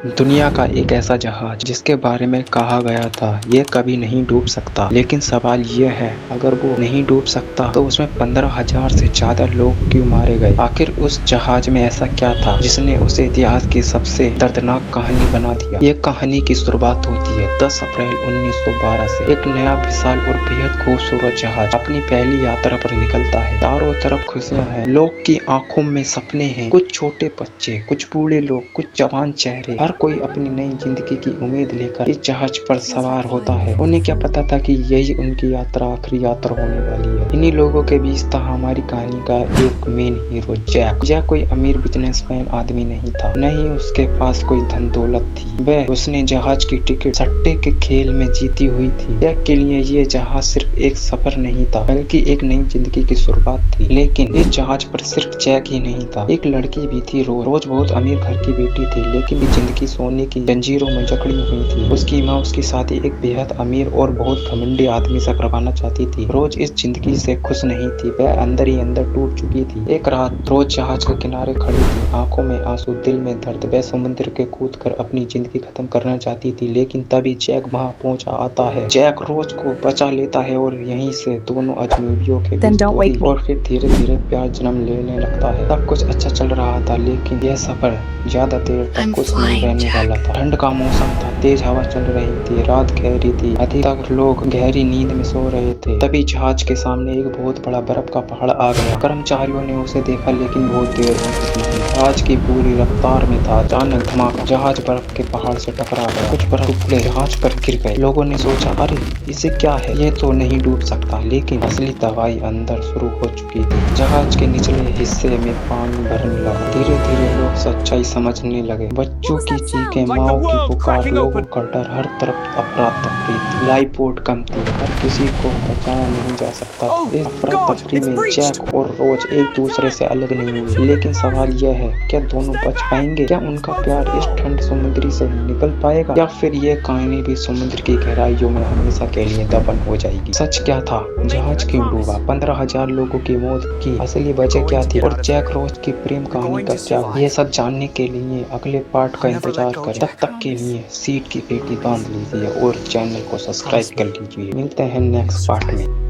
दुनिया का एक ऐसा जहाज जिसके बारे में कहा गया था ये कभी नहीं डूब सकता, लेकिन सवाल ये है अगर वो नहीं डूब सकता तो उसमें 15,000 से ज्यादा लोग क्यों मारे गए। आखिर उस जहाज में ऐसा क्या था जिसने उसे इतिहास की सबसे दर्दनाक कहानी बना दिया। ये कहानी की शुरुआत होती है 10 अप्रैल 1912 से। एक नया विशाल और बेहद खूबसूरत जहाज अपनी पहली यात्रा पर निकलता है। चारों तरफ खुशियां हैं, लोग की आंखों में सपने हैं। कुछ छोटे बच्चे, कुछ बूढ़े लोग, कुछ जवान चेहरे, हर कोई अपनी नई जिंदगी की उम्मीद लेकर इस जहाज पर सवार होता है। उन्हें क्या पता था कि यही उनकी यात्रा आखिरी यात्रा होने वाली है। इन्हीं लोगों के बीच था हमारी कहानी का एक मेन हीरो जैक। जैक कोई अमीर बिजनेसमैन आदमी नहीं था, न ही उसके पास कोई धन दौलत थी। वह उसने जहाज की टिकट सट्टे के खेल में जीती हुई थी। जैक के लिए ये जहाज सिर्फ एक सफर नहीं था बल्कि एक नई जिंदगी की शुरुआत थी। लेकिन इस जहाज पर सिर्फ जैक ही नहीं था, एक लड़की भी थी। रोज बहुत अमीर घर की बेटी थी, लेकिन जिंदगी सोने की जंजीरों में जकड़ी हुई थी। उसकी माँ उसकी शादी एक बेहद अमीर और बहुत घमंडी आदमी से करवाना चाहती थी। रोज इस जिंदगी से खुश नहीं थी, वह अंदर ही अंदर टूट चुकी थी। एक रात रोज जहाज के किनारे खड़ी थी, आंखों में आंसू, दिल में दर्द। वह समुद्र के कूद कर अपनी जिंदगी खत्म करना चाहती थी, लेकिन तभी जैक वहां पहुंच आता है। जैक रोज को बचा लेता है और यहीं से दोनों अजनबियों के बीच दोस्ती और फिर धीरे धीरे प्यार जन्म लेने लगता है। सब कुछ अच्छा चल रहा था, लेकिन यह सफर ज्यादा देर तक कुछ नहीं रहने वाला था। ठंड का मौसम था, तेज हवा चल रही थी, रात गहरी थी, अधिकतर लोग गहरी नींद में सो रहे थे। तभी जहाज के सामने एक बहुत बड़ा बर्फ का पहाड़ आ गया। कर्मचारियों ने उसे देखा, लेकिन बहुत देर हो चुकी थी। जहाज की पूरी रफ्तार में था। अचानक धमाका, जहाज बर्फ के पहाड़ से टकरा गया। कुछ बर्फ टुकड़े जहाज पर गिर गए। लोगों ने सोचा, अरे इसे क्या है, ये तो नहीं डूब सकता। लेकिन असली तबाही अंदर शुरू हो चुकी थी। जहाज के निचले हिस्से में पानी भरने लगा। धीरे धीरे लोग सच्चाई समझने लगे। बच्चों की चीखें, माओ की पुकार, लोगों का डर, हर तरफ अफरा तफरी थी। लाइफ बोट कम थी, हर किसी को बचाया नहीं जा सकता था। इस अफरा तफरी में जैक और रोज एक दूसरे से अलग नहीं हुए। लेकिन सवाल यह है, क्या दोनों बच पाएंगे? क्या उनका प्यार इस ठंड समुद्री से निकल पाएगा, या फिर ये कहानी भी समुद्र की गहराइयों में हमेशा के लिए दफन हो जाएगी? सच क्या था? जहाज क्यों डूबा? 15,000 लोगों की मौत की असली वजह क्या थी? और जैक रोज की प्रेम कहानी का क्या हुआ? ये सब जानने के लिए अगले पार्ट का इंतजार करें। तब तक के लिए सीट की पेटी बांध लीजिए और चैनल को सब्सक्राइब कर लीजिए। मिलते हैं नेक्स्ट पार्ट में।